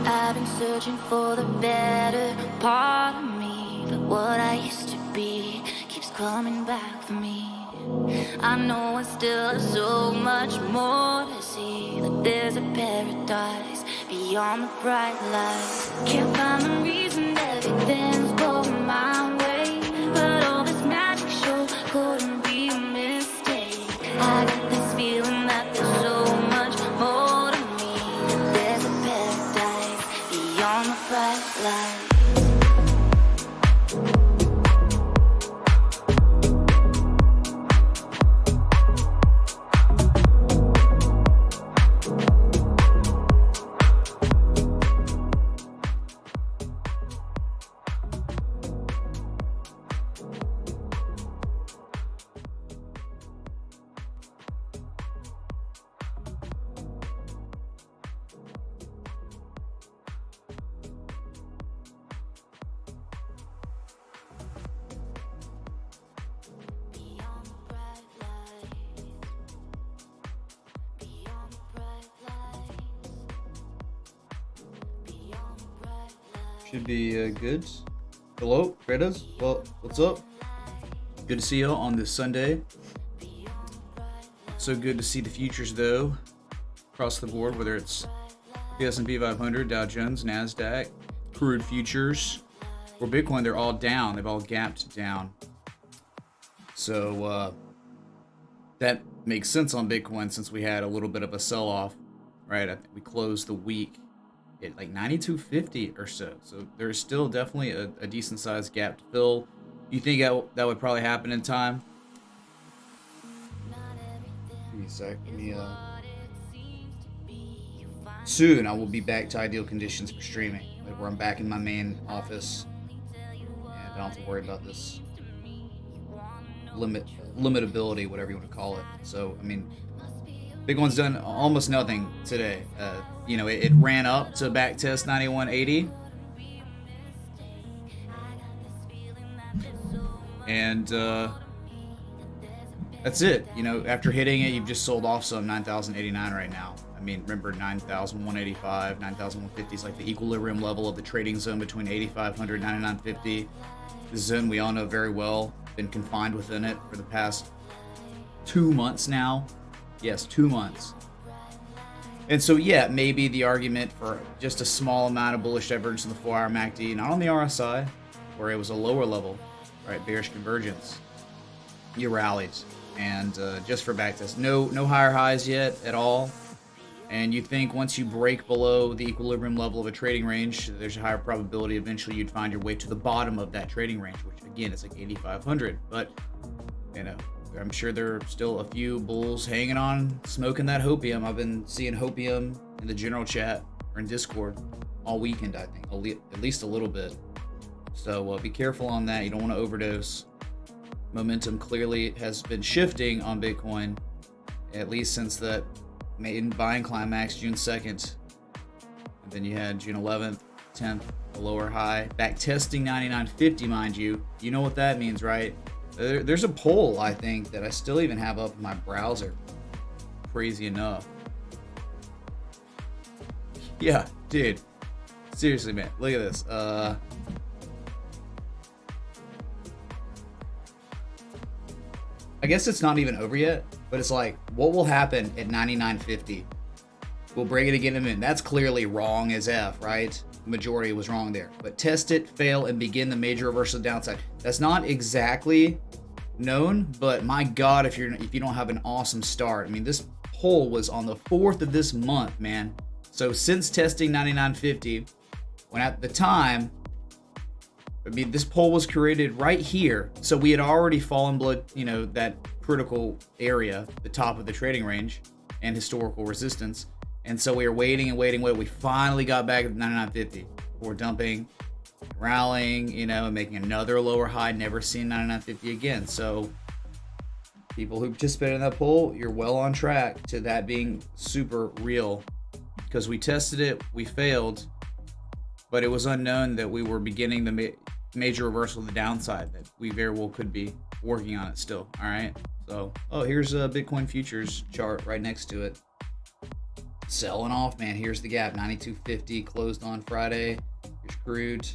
I've been searching for the better part of me, but what I used to be keeps coming back for me. I know I still have so much more to see, that there's a paradise beyond the bright lights. Can't find the reason everything's going my way, but all this magic show couldn't be a mistake. I got this feeling that there's so much more to me, that there's a paradise beyond the bright lights. Should be good. Hello, Kratos. Well, what's up? Good to see you on this Sunday. So good to see the futures though, across the board, whether it's the S&P 500, Dow Jones, NASDAQ, crude futures, or Bitcoin. They're all down. They've all gapped down. So that makes sense on Bitcoin since we had a little bit of a sell-off, right? I think we closed the week at like 92.50 or so. So there's still definitely a decent sized gap to fill. You think that would probably happen in time? Give me a sec. Soon I will be back to ideal conditions for streaming, like where I'm back in my main office and I don't have to worry about this limitability, whatever you want to call it. So I mean, Bitcoin's done almost nothing today. It ran up to back test 91.80. And that's it. After hitting it, you've just sold off some 9,089 right now. I mean, remember 9,185, 9,150 is like the equilibrium level of the trading zone between 8,500 and 9,950. The zone we all know very well, been confined within it for the past 2 months now. Yes, 2 months. And so, yeah, maybe the argument for just a small amount of bullish divergence in the 4-hour MACD, not on the RSI, where it was a lower level, right, bearish convergence. You rallied, and just for backtest, no higher highs yet at all. And you think once you break below the equilibrium level of a trading range, there's a higher probability eventually you'd find your way to the bottom of that trading range, which again is like 8,500. But you know, I'm sure there are still a few bulls hanging on, smoking that hopium. I've been seeing hopium in the general chat or in Discord all weekend, I think, at least a little bit. So be careful on that. You don't want to overdose. Momentum clearly has been shifting on Bitcoin, at least since that main buying climax June 2nd. And then you had June 11th, 10th, a lower high. Back testing 99.50, mind you. You know what that means, right? There's a poll, I think, that I still even have up in my browser. Crazy enough. Yeah, dude. Seriously, man. Look at this. I guess it's not even over yet, but it's like, what will happen at 99.50? We'll break it again in a minute. That's clearly wrong as F, right? The majority was wrong there. But test it, fail, and begin the major reversal downside. That's not exactly known, but my God, if you don't have an awesome start. I mean, this poll was on the 4th of this month, man. So since testing 99.50, when at the time, I mean, this poll was created right here. So we had already fallen below, that critical area, the top of the trading range and historical resistance. And so we were waiting and waiting. We finally got back at 99.50. We're dumping, rallying, and making another lower high, never seen 99.50 again. So people who participated in that poll, you're well on track to that being super real, because we tested it, we failed, but it was unknown that we were beginning the major reversal of the downside, that we very well could be working on it still. All right. So, here's a Bitcoin futures chart right next to it. Selling off, man. Here's the gap, 92.50, closed on Friday. You're screwed.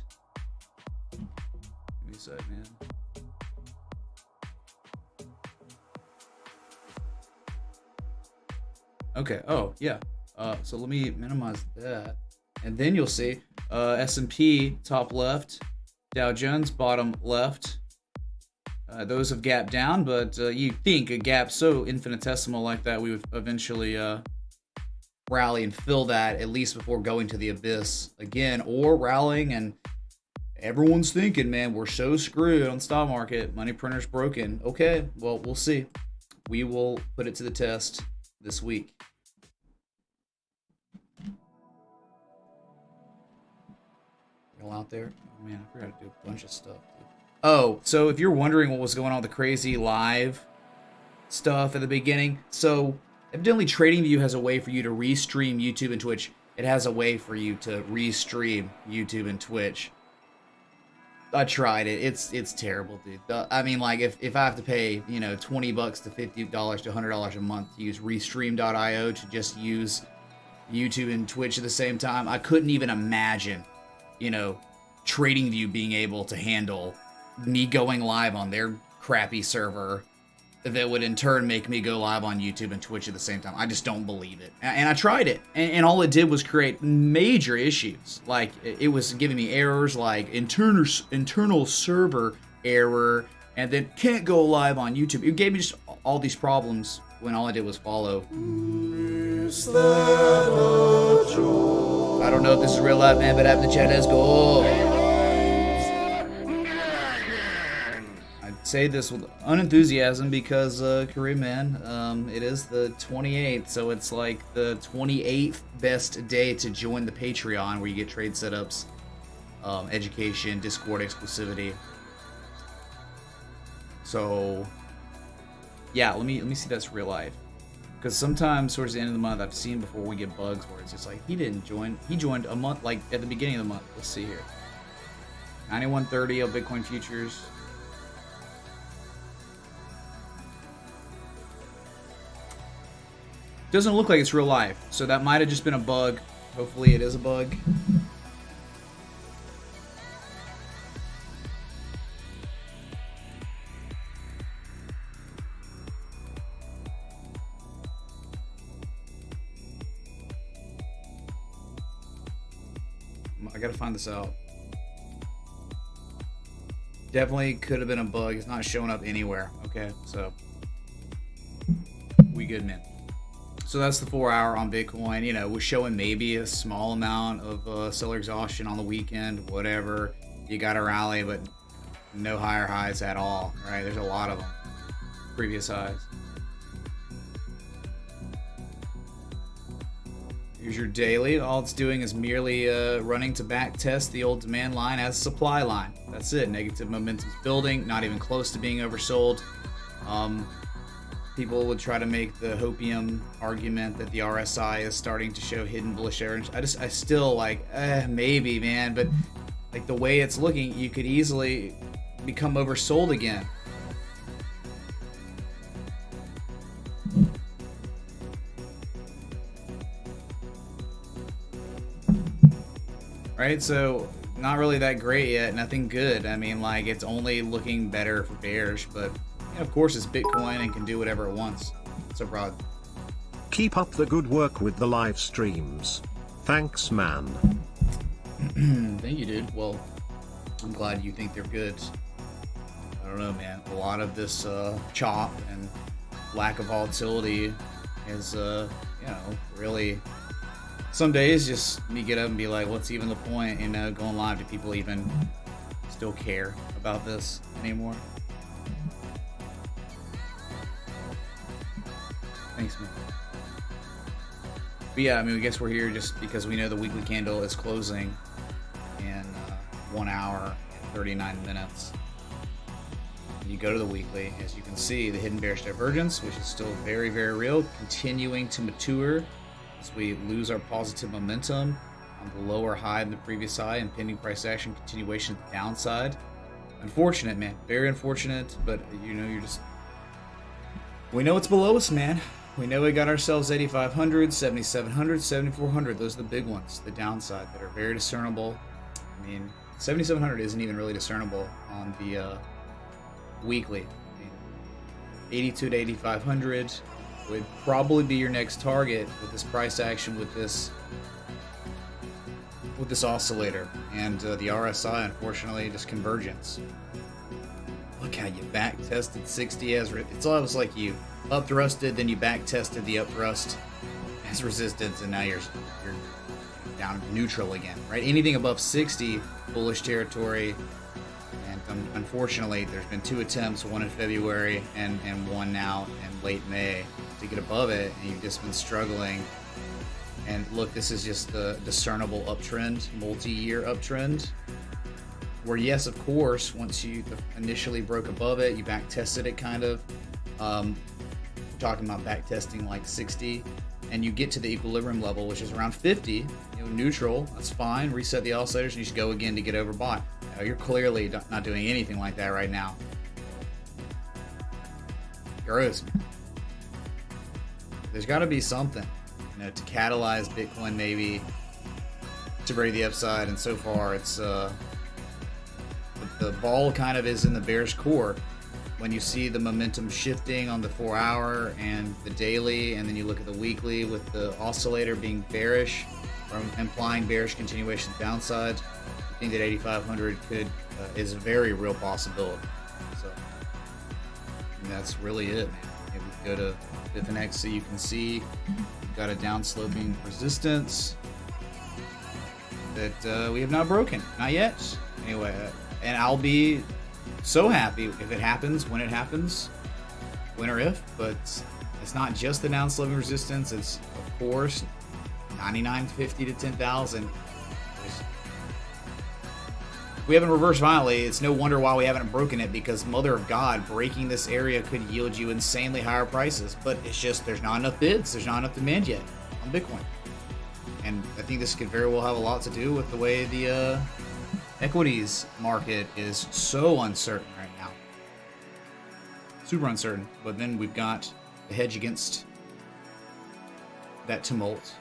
Give me a sec, man. Okay. Oh, yeah. So let me minimize that, and then you'll see S&P top left, Dow Jones bottom left. Those have gapped down, but you think a gap so infinitesimal like that, we would eventually rally and fill that, at least before going to the abyss again, or rallying. And everyone's thinking, man, we're so screwed on the stock market. Money printer's broken. Okay, well, we'll see. We will put it to the test this week. All out there. Oh, man, I forgot to do a bunch of stuff. Oh, so if you're wondering what was going on with the crazy live stuff at the beginning, so evidently TradingView has a way for you to restream YouTube and Twitch. It has a way for you to restream YouTube and Twitch. I tried it. It's terrible, dude. I mean, like, if I have to pay, $20 to $50 to $100 a month to use Restream.io to just use YouTube and Twitch at the same time, I couldn't even imagine, TradingView being able to handle me going live on their crappy server that would in turn make me go live on YouTube and Twitch at the same time. I just don't believe it. And I tried it, and all it did was create major issues. Like, it was giving me errors like internal server error, and then can't go live on YouTube. It gave me just all these problems when all I did was follow. Is that a joy? I don't know if this is real life, man, but have the chat. Let's go. Say this with unenthusiasm because Kareem, man, it is the 28th, so it's like the 28th best day to join the Patreon, where you get trade setups, education, Discord exclusivity. So yeah, let me see that's real life, because sometimes towards the end of the month I've seen before we get bugs where it's just like he joined a month, like at the beginning of the month. Let's see here, 91.30 of Bitcoin futures. Doesn't look like it's real life, so that might have just been a bug. Hopefully it is a bug. I gotta find this out. Definitely could have been a bug. It's not showing up anywhere. Okay, so we good, man. So that's the 4 hour on Bitcoin. You know, we're showing maybe a small amount of seller exhaustion on the weekend, whatever. You got a rally, but no higher highs at all, right? There's a lot of them. Previous highs. Here's your daily. All it's doing is merely running to back test the old demand line as a supply line. That's it. Negative momentum's building, not even close to being oversold. People would try to make the hopium argument that the RSI is starting to show hidden bullish areas. I still like, maybe, man, but like the way it's looking, you could easily become oversold again. Right, so not really that great yet, nothing good. I mean, like, it's only looking better for bears, but you know, of course it's Bitcoin and can do whatever it wants. So broad. Keep up the good work with the live streams. Thanks, man. Thank you, dude. Well, I'm glad you think they're good. I don't know, man. A lot of this chop and lack of volatility is, you know, really... Some days just me get up and be like, what's even the point, you know, going live? Do people even still care about this anymore? Thanks, man. But yeah, I mean, I guess we're here just because we know the weekly candle is closing in 1 hour and 39 minutes. You go to the weekly, as you can see, the hidden bearish divergence, which is still very, very real, continuing to mature as we lose our positive momentum on the lower high than the previous high and pending price action continuation to the downside. Unfortunate, man. Very unfortunate, but you know, we know it's below us, man. We know we got ourselves 8,500, 7,700, 7,400. Those are the big ones, the downside, that are very discernible. I mean, 7,700 isn't even really discernible on the weekly. I mean, 82 to 8,500 would probably be your next target with this price action, with this oscillator, and the RSI, unfortunately, just convergence. Look how you back tested 60 as it's almost like you up thrusted, then you back tested the up thrust as resistance, and now you're down neutral again, right? Anything above 60, bullish territory. And unfortunately, there's been 2 attempts, one in February and one now in late May, to get above it, and you've just been struggling. And look, this is just the discernible uptrend, multi-year uptrend, where yes, of course, once you initially broke above it, you back tested it kind of. Talking about back testing like 60, and you get to the equilibrium level, which is around 50, you know, neutral, that's fine. Reset the oscillators, and you should go again to get overbought. Now, you're clearly not doing anything like that right now. Gross, man. There's got to be something, you know, to catalyze Bitcoin, maybe to break the upside. And so far, it's the ball kind of is in the bearish court. When you see the momentum shifting on the 4 hour and the daily, and then you look at the weekly with the oscillator being bearish, or implying bearish continuation downside, I think that 8,500 is a very real possibility. So, and that's really it, man. Maybe go to Vechain so you can see we've got a downsloping resistance that we have not broken, not yet. Anyway, and I'll be so happy if it happens, when it happens, when or if, but it's not just the downsloping resistance, it's of course 99.50 to 10,000. We haven't reversed violently. It's no wonder why we haven't broken it, because mother of God, breaking this area could yield you insanely higher prices, but it's just there's not enough bids, there's not enough demand yet on Bitcoin. And I think this could very well have a lot to do with the way the equities market is so uncertain right now. Super uncertain. But then we've got the hedge against that tumult,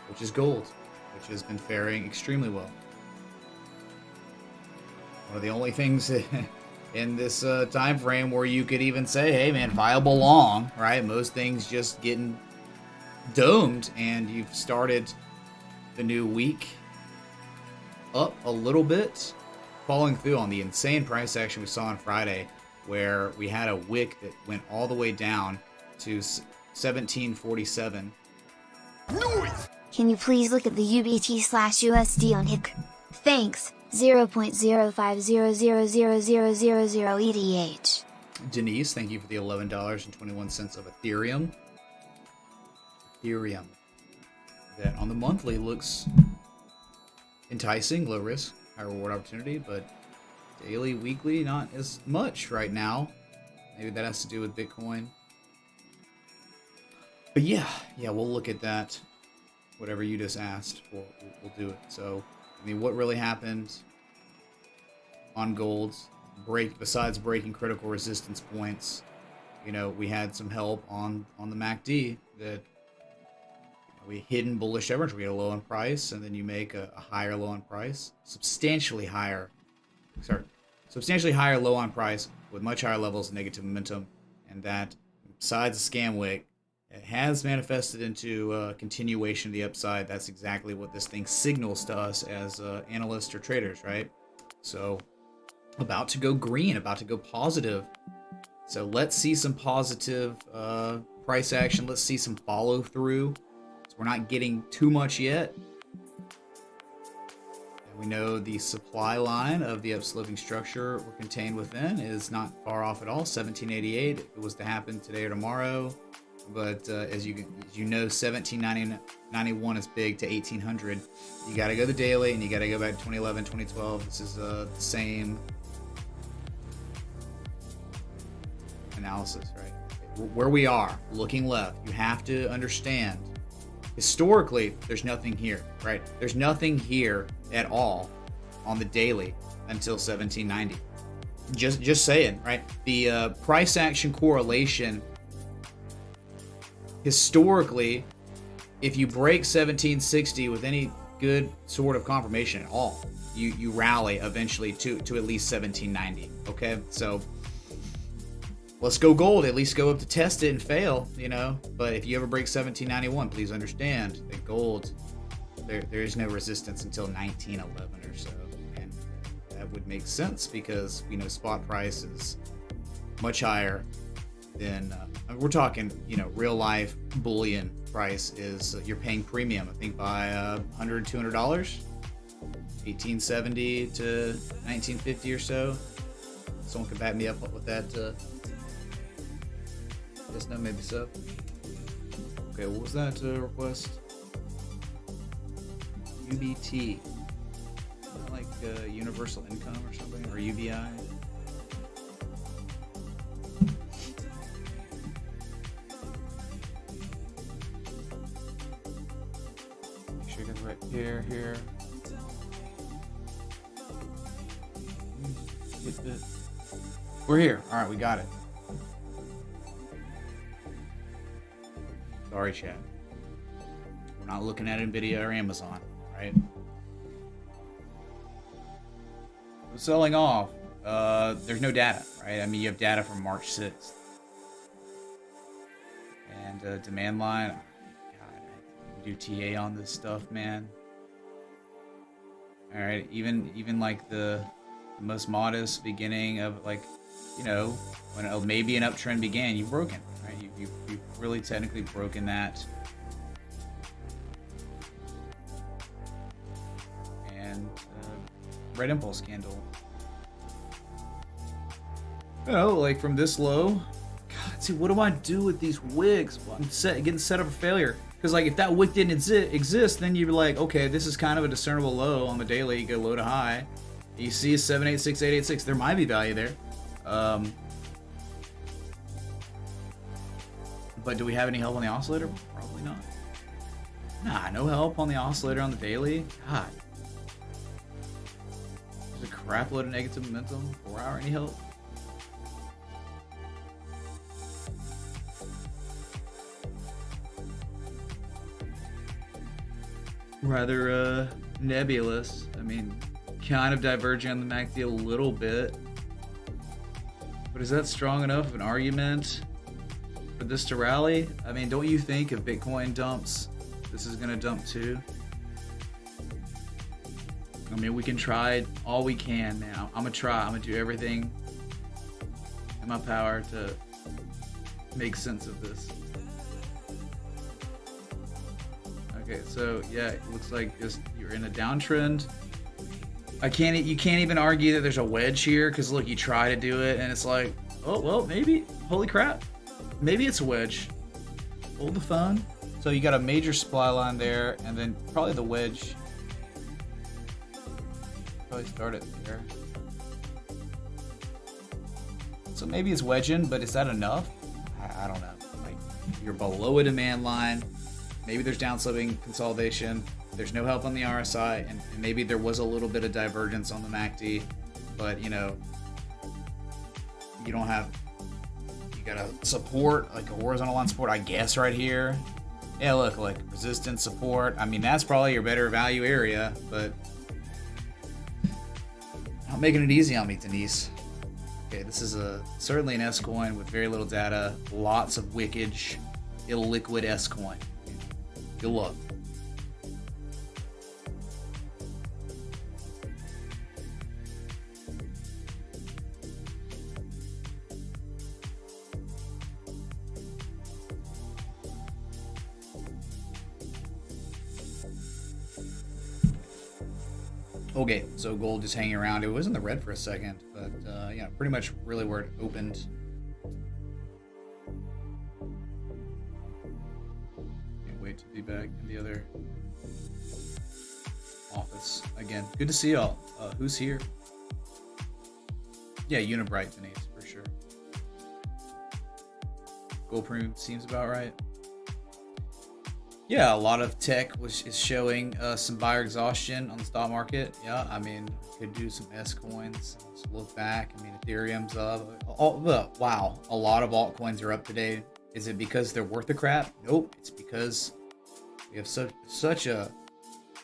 which is gold, which has been faring extremely well. One of the only things in this time frame where you could even say, hey man, viable long, right? Most things just getting domed, and you've started the new week up a little bit, following through on the insane price action we saw on Friday, where we had a wick that went all the way down to 1747. Can you please look at the UBT/USD on HIC? Thanks, 0.05000000ETH. Denise, thank you for the $11.21 of Ethereum. That on the monthly looks enticing, low risk, high reward opportunity, but daily, weekly, not as much right now. Maybe that has to do with Bitcoin. But yeah, we'll look at that. Whatever you just asked, we'll do it. So, I mean, what really happened on gold's besides breaking critical resistance points? You know, we had some help on the MACD that we hidden bullish average. We get a low on price, and then you make a higher low on price, substantially higher low on price with much higher levels of negative momentum, and that, besides the scam wick, it has manifested into a continuation of the upside. That's exactly what this thing signals to us as analysts or traders, right? So, about to go green, about to go positive. So let's see some positive price action. Let's see some follow through. So we're not getting too much yet. And we know the supply line of the upsloping structure we're contained within is not far off at all. 1788. If it was to happen today or tomorrow. But as you know, 1791 is big to 1800. You got to go the daily, and you got to go back to 2011, 2012. This is the same analysis, right? Where we are, looking left, you have to understand, historically, there's nothing here, right? There's nothing here at all on the daily until 1790. Just saying, right? The price action correlation, historically, if you break 1760 with any good sort of confirmation at all, you rally eventually to at least 1790. Okay, so let's go gold. At least go up to test it and fail, you know. But if you ever break 1791, please understand that gold, there is no resistance until 1911 or so, and that would make sense because we know spot price is much higher than we're talking, you know, real life bullion price is you're paying premium, I think, by $100, $200, 1870 to 1950 or so. Someone could back me up with that. Yes, no, maybe so. Okay, what was that request? UBT, like universal income or something, or UBI. Right here. We're here. All right, we got it. Sorry, chat. We're not looking at Nvidia or Amazon, right? We're selling off. There's no data, right? I mean, you have data from March 6th. And demand line. Do TA on this stuff, man. All right, even like the most modest beginning of, like, you know, when maybe an uptrend began, you've broken, right? You've really technically broken that. And red impulse candle. You know, like from this low. God, see, what do I do with these wicks? Well, I'm getting set up for failure. Because, like, if that wick didn't exist, then you'd be like, okay, this is kind of a discernible low on the daily. You go low to high. You see 786, 886. There might be value there. But do we have any help on the oscillator? Probably not. Nah, no help on the oscillator on the daily. God. There's a crap load of negative momentum. 4 hour, any help? Rather nebulous. I mean, kind of diverging on the MACD a little bit. But is that strong enough of an argument for this to rally? I mean, don't you think if Bitcoin dumps, this is going to dump too? I mean, we can try all we can now. I'm gonna do everything in my power to make sense of this. Okay, so yeah, it looks like just you're in a downtrend. You can't even argue that there's a wedge here, because look, you try to do it and it's like, oh well, maybe, holy crap, maybe it's a wedge. Hold the phone. So you got a major supply line there, and then probably the wedge. Probably start it there. So maybe it's wedging, but is that enough? I don't know. Like, you're below a demand line. Maybe there's downslipping consolidation. There's no help on the RSI, and maybe there was a little bit of divergence on the MACD, but you know, you don't have. You got a support, like a horizontal line support, I guess, right here. Yeah, look, like resistance, support. I mean, that's probably your better value area, but not making it easy on me, Denise. Okay, this is certainly an S coin with very little data, lots of wickage, illiquid S coin. Good luck. Okay, so gold just hanging around. It was in the red for a second, but yeah, pretty much really where it opened. Can't wait to be back in the other office again. Good to see y'all. Who's here? Yeah, Unibright, Denise, for sure. Gold premium seems about right. Yeah, a lot of tech is showing some buyer exhaustion on the stock market. Yeah, I mean, could do some S coins. Let's look back. I mean, Ethereum's up. Wow, a lot of altcoins are up today. Is it because they're worth the crap? Nope. It's because we have such a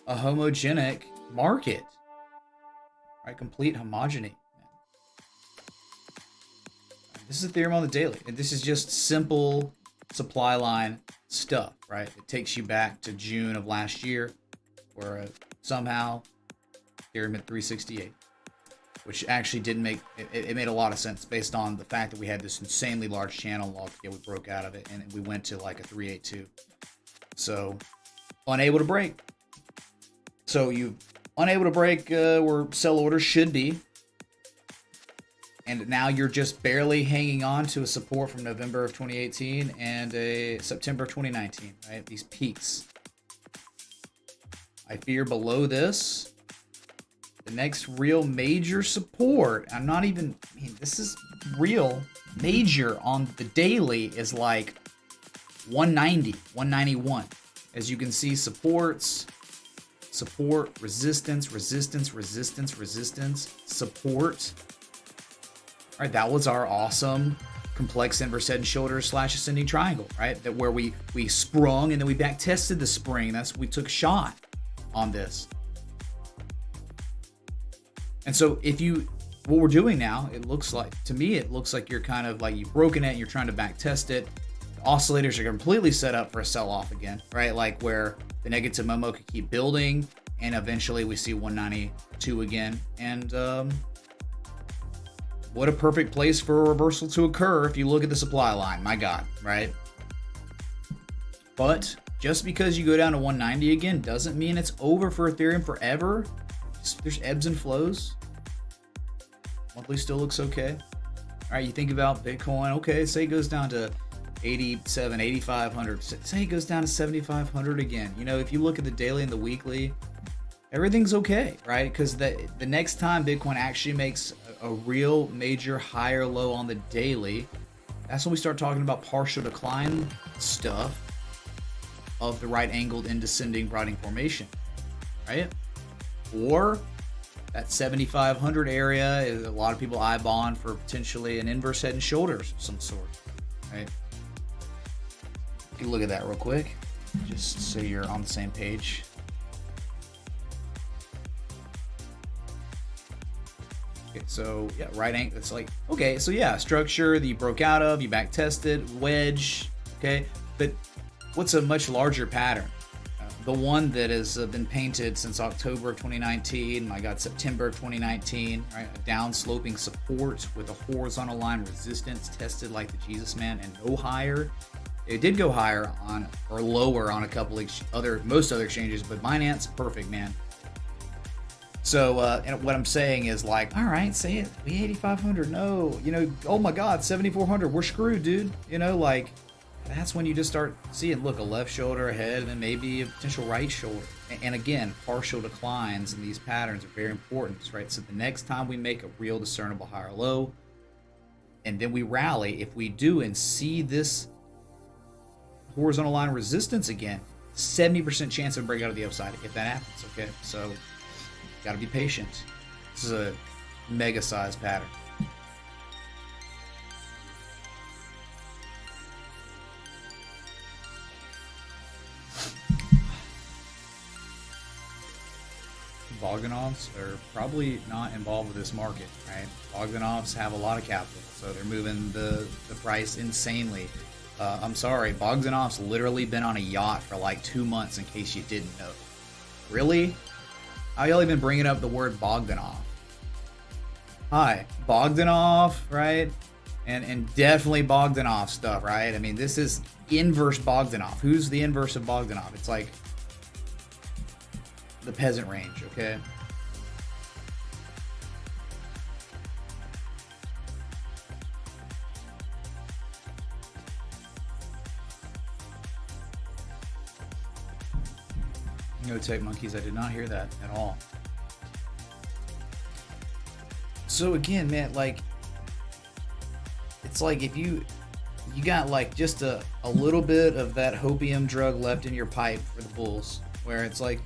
homogenic market, right? Complete homogeny. This is Ethereum on the daily, and this is just simple supply line stuff, right? It takes you back to June of last year, where somehow Ethereum at 368, which actually didn't make it made a lot of sense based on the fact that we had this insanely large channel log. Yeah, we broke out of it and we went to like a 382. So unable to break. So you unable to break where sell orders should be. And now you're just barely hanging on to a support from November of 2018 and a September of 2019, right? These peaks. I fear below this, the next real major support, this is real major on the daily, is like 190, 191. As you can see, support, resistance, support. All right, that was our awesome complex inverse head and shoulders / ascending triangle, right? That where we sprung and then we back tested the spring. We took a shot on this. And so what we're doing now, to me, it looks like you're kind of like you've broken it and you're trying to back test it. The oscillators are completely set up for a sell-off again, right? Like where the negative Momo could keep building and eventually we see 192 again. And, what a perfect place for a reversal to occur if you look at the supply line. My God, right? But just because you go down to 190 again doesn't mean it's over for Ethereum forever. There's ebbs and flows. Monthly still looks okay. All right, you think about Bitcoin. Okay, say it goes down to 87, 8,500. Say it goes down to 7,500 again. You know, if you look at the daily and the weekly, everything's okay, right? Because the next time Bitcoin actually makes a real major higher low on the daily, that's when we start talking about partial decline stuff of the right angled in descending broadening formation, right? Or that 7,500 area is a lot of people eyeballing for potentially an inverse head and shoulders of some sort, right? You can look at that real quick, just so you're on the same page. Okay, so yeah, right angle. It's like, okay, so yeah, structure that you broke out of, you back tested, wedge, okay. But what's a much larger pattern? the one that has been painted since October of 2019. I got September of 2019, right? A down sloping support with a horizontal line resistance tested like the Jesus Man and no higher. It did go higher on or lower on a couple most other exchanges, but Binance, perfect, man. So and what I'm saying is like, all right, say it, we 8,500. No, you know, oh my God, 7,400. We're screwed, dude. You know, like that's when you just start seeing, look, a left shoulder ahead and then maybe a potential right shoulder. And again, partial declines in these patterns are very important, right? So the next time we make a real discernible higher low, and then we rally, if we do and see this horizontal line resistance again, 70% chance of break out of the upside if that happens. Okay, so got to be patient. This is a mega size pattern. Bogdanovs are probably not involved with this market, right? Bogdanovs have a lot of capital, so they're moving the price insanely. I'm sorry, Bogdanov's literally been on a yacht for like 2 months, in case you didn't know. Really? How y'all even bringing up the word Bogdanov? Hi, Bogdanov, right? And definitely Bogdanov stuff, right? I mean, this is inverse Bogdanov. Who's the inverse of Bogdanov? It's like the peasant range, okay? No tech monkeys, I did not hear that at all. So again, man, like, it's like if you got like just a little bit of that hopium drug left in your pipe for the bulls, where it's like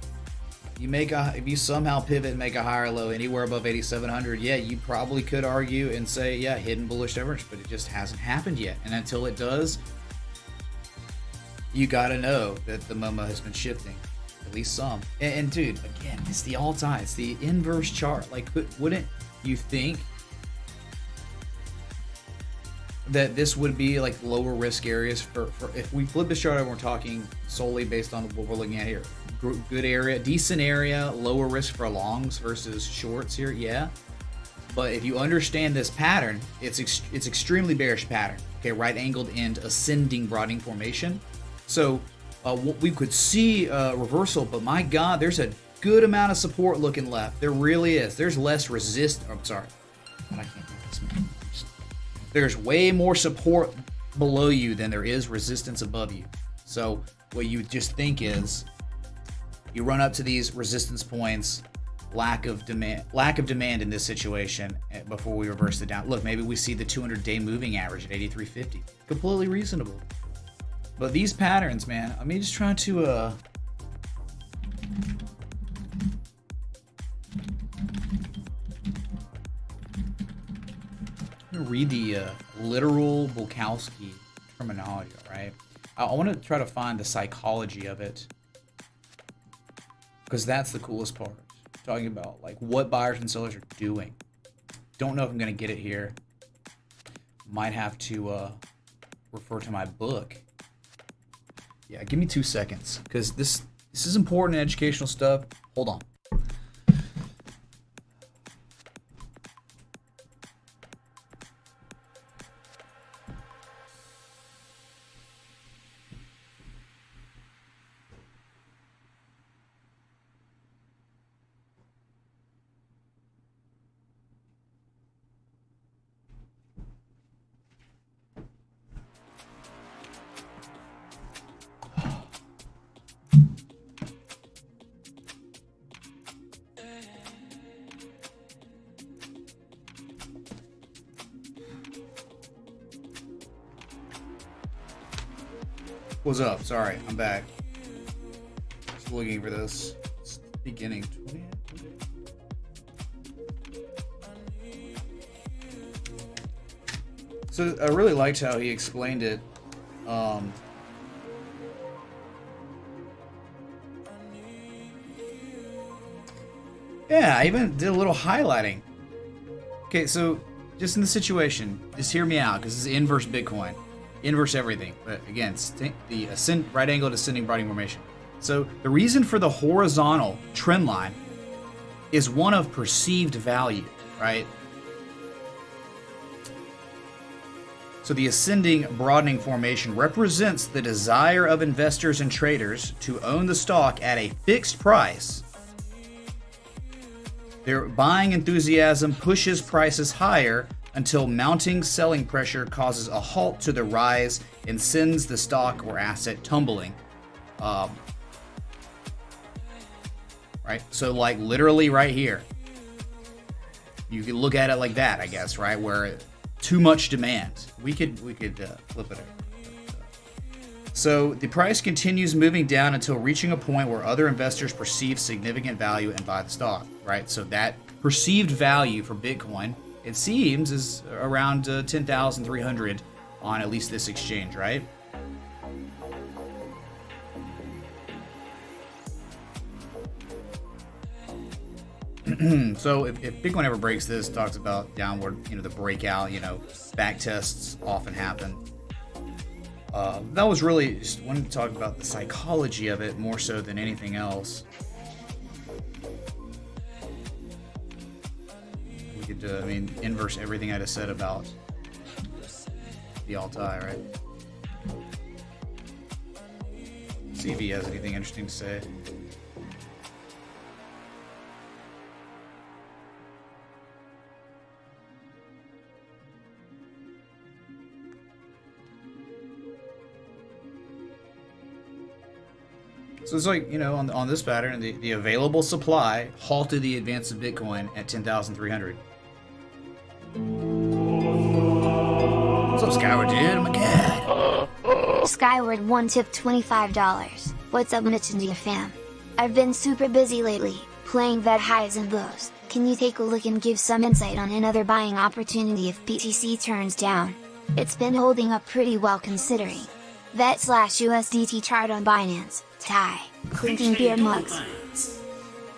if you somehow pivot and make a higher low anywhere above 8,700, yeah, you probably could argue and say, yeah, hidden bullish divergence, but it just hasn't happened yet. And until it does, you gotta know that the MoMA has been shifting. At least some. And dude, again, it's the all-time, it's the inverse chart. Like, wouldn't you think that this would be like lower risk areas for if we flip the chart over, we're talking solely based on what we're looking at here. Good area, decent area, lower risk for longs versus shorts here, yeah. But if you understand this pattern, it's extremely bearish pattern. Okay, right angled end, ascending broadening formation. So we could see a reversal, but my God, there's a good amount of support looking left. There really is. There's less resist. I'm sorry, but I can't do this, man. There's way more support below you than there is resistance above you. So what you just think is, you run up to these resistance points, lack of demand in this situation before we reverse it down. Look, maybe we see the 200-day moving average at 83.50. Completely reasonable. But these patterns, man, I mean, just trying to read the literal Bukowski terminology, right? I want to try to find the psychology of it, because that's the coolest part. Talking about like what buyers and sellers are doing. Don't know if I'm gonna get it here. Might have to refer to my book. Yeah, give me 2 seconds, because this is important educational stuff. Hold on. What's up? Sorry, I'm back. Just looking for this. It's beginning 20. So I really liked how he explained it. Yeah, I even did a little highlighting. Okay, so just in the situation, just hear me out, because this is inverse Bitcoin. Inverse everything, but again, the right angle ascending broadening formation. So the reason for the horizontal trend line is one of perceived value, right? So the ascending, broadening formation represents the desire of investors and traders to own the stock at a fixed price. Their buying enthusiasm pushes prices higher until mounting selling pressure causes a halt to the rise and sends the stock or asset tumbling. Right? So like literally right here. You could look at it like that, I guess, right? Where too much demand. We could flip it. So the price continues moving down until reaching a point where other investors perceive significant value and buy the stock, right? So that perceived value for Bitcoin, it seems, is around 10,300 on at least this exchange, right? So if Bitcoin ever breaks this, talks about downward, the breakout, back tests often happen. That was really just wanted to talk about the psychology of it more so than anything else. We could, inverse everything I just said about the Altai, right? See if he has anything interesting to say. So it's like, on this pattern, the available supply halted the advance of Bitcoin at 10,300. What's up, Skyward, dude? Oh my god. Skyward one tip $25. What's up, Mitch and Dia fam? I've been super busy lately, playing highs and lows. Can you take a look and give some insight on another buying opportunity if BTC turns down? It's been holding up pretty well considering. VET/USDT chart on Binance. Ty, clinking beer mugs.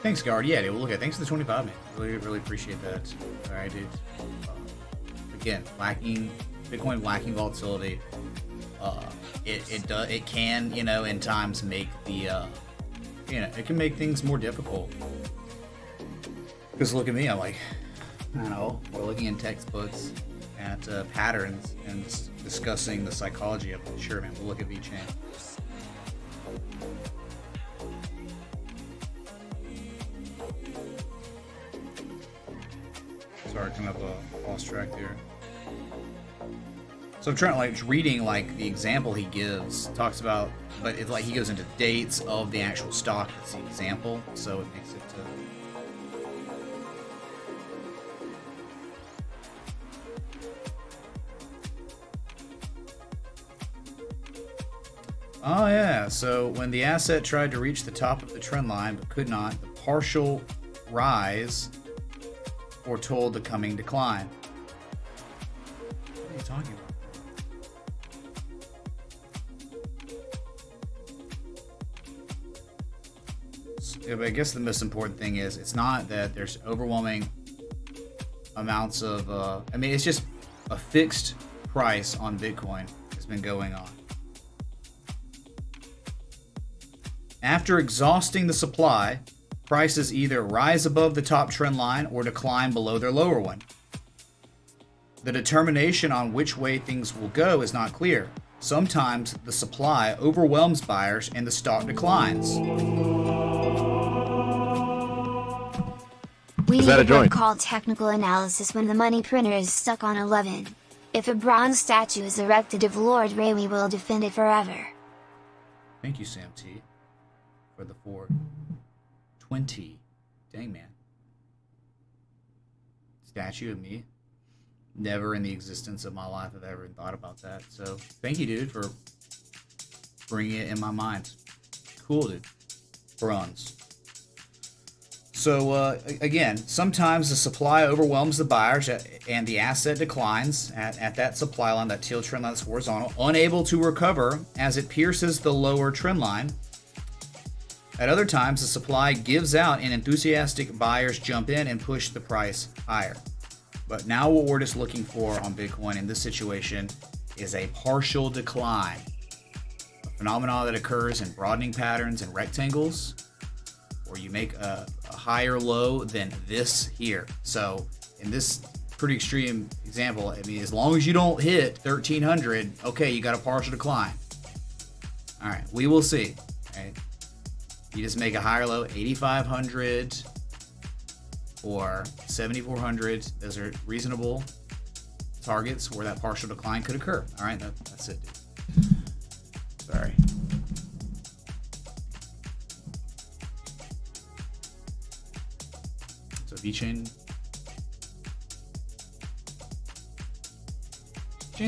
Thanks, Guard. Yeah, dude. Well, look at thanks for the 25, man. Really appreciate that. All right, dude. Again, Bitcoin lacking volatility. It can, in times make the, it can make things more difficult. Because look at me, I'm like, I don't know, we're looking in textbooks at patterns and discussing the psychology of it. Sure, man. We'll look at Vechain. Sorry, coming up lost track there. So I'm trying reading the example he gives, talks about, but it's he goes into dates of the actual stock. It's the example, so it makes it. Oh yeah, so when the asset tried to reach the top of the trend line but could not, the partial rise foretold the coming decline. What are you talking about? Yeah, but I guess the most important thing is it's not that there's overwhelming amounts of, it's just a fixed price on Bitcoin that's been going on. After exhausting the supply, prices either rise above the top trend line or decline below their lower one. The determination on which way things will go is not clear. Sometimes the supply overwhelms buyers and the stock declines. We need a joint called technical analysis when the money printer is stuck on 11. If a bronze statue is erected of Lord Ray, we will defend it forever. Thank you, Sam T, for the 420. Dang, man. Statue of me. Never in the existence of my life have I ever thought about that. So thank you, dude, for bringing it in my mind. Cool, dude. Bronze. So again, sometimes the supply overwhelms the buyers and the asset declines at that supply line, that teal trend line that's horizontal, unable to recover as it pierces the lower trend line. At other times, the supply gives out and enthusiastic buyers jump in and push the price higher. But now what we're just looking for on Bitcoin in this situation is a partial decline. A phenomena that occurs in broadening patterns and rectangles, or you make a higher low than this here. So in this pretty extreme example, I mean, as long as you don't hit 1300, okay, you got a partial decline. All right, we will see. Right? You just make a higher low, 8500 or 7400. Those are reasonable targets where that partial decline could occur. All right, that's it, dude. Sorry. So Vechain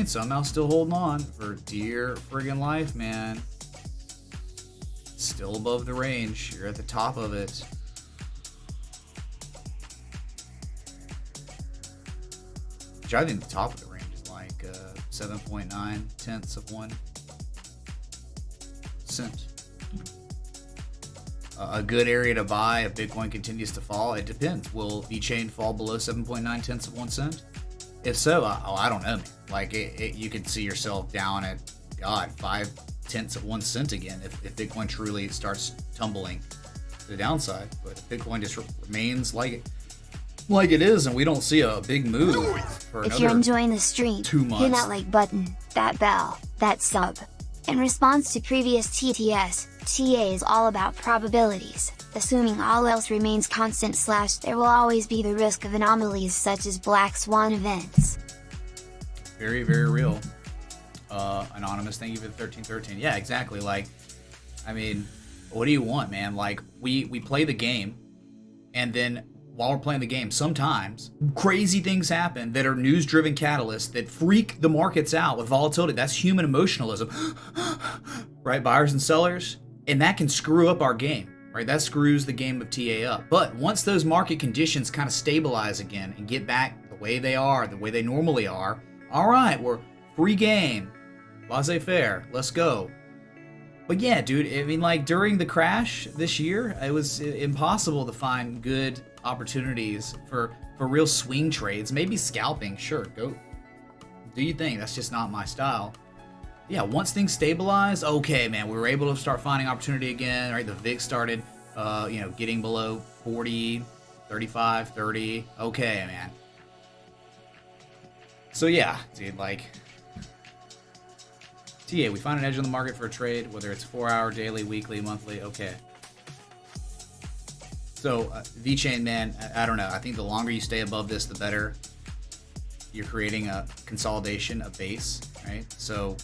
somehow still holding on for dear friggin' life, man. Still above the range. You're at the top of it. Which I think the top of the range is like 7.9 tenths of 1 cent. A good area to buy if Bitcoin continues to fall, it depends. Will Vechain fall below 7.9 tenths of 1 cent? If so, I don't know, man. Like, you could see yourself down at, God, 5 tenths of 1 cent again if Bitcoin truly starts tumbling to the downside. But if Bitcoin just remains like it is and we don't see a big move for if you're enjoying the stream, 2 months. hit that like button, that bell, that sub. In response to previous TTS, TA is all about probabilities. Assuming all else remains constant / there will always be the risk of anomalies such as black swan events. Very, very real. Anonymous, thank you for the 1313. Yeah, exactly. Like, I mean, what do you want, man? Like, we play the game, and then while we're playing the game, sometimes crazy things happen that are news-driven catalysts that freak the markets out with volatility. That's human emotionalism, right? Buyers and sellers, and that can screw up our game. Right, that screws the game of TA up. But once those market conditions kind of stabilize again and get back the way they are, the way they normally are, all right, we're free game, laissez-faire, let's go. But yeah, dude, I mean, like during the crash this year, it was impossible to find good opportunities for real swing trades. Maybe scalping, sure, go do you think. That's just not my style. Yeah, once things stabilized, okay, man, we were able to start finding opportunity again, right? The VIX started, getting below 40, 35, 30. Okay, man. So yeah, dude, like, TA, we find an edge on the market for a trade, whether it's 4-hour, daily, weekly, monthly, okay. So, Vechain, man, I don't know. I think the longer you stay above this, the better. You're creating a consolidation, a base, right? So,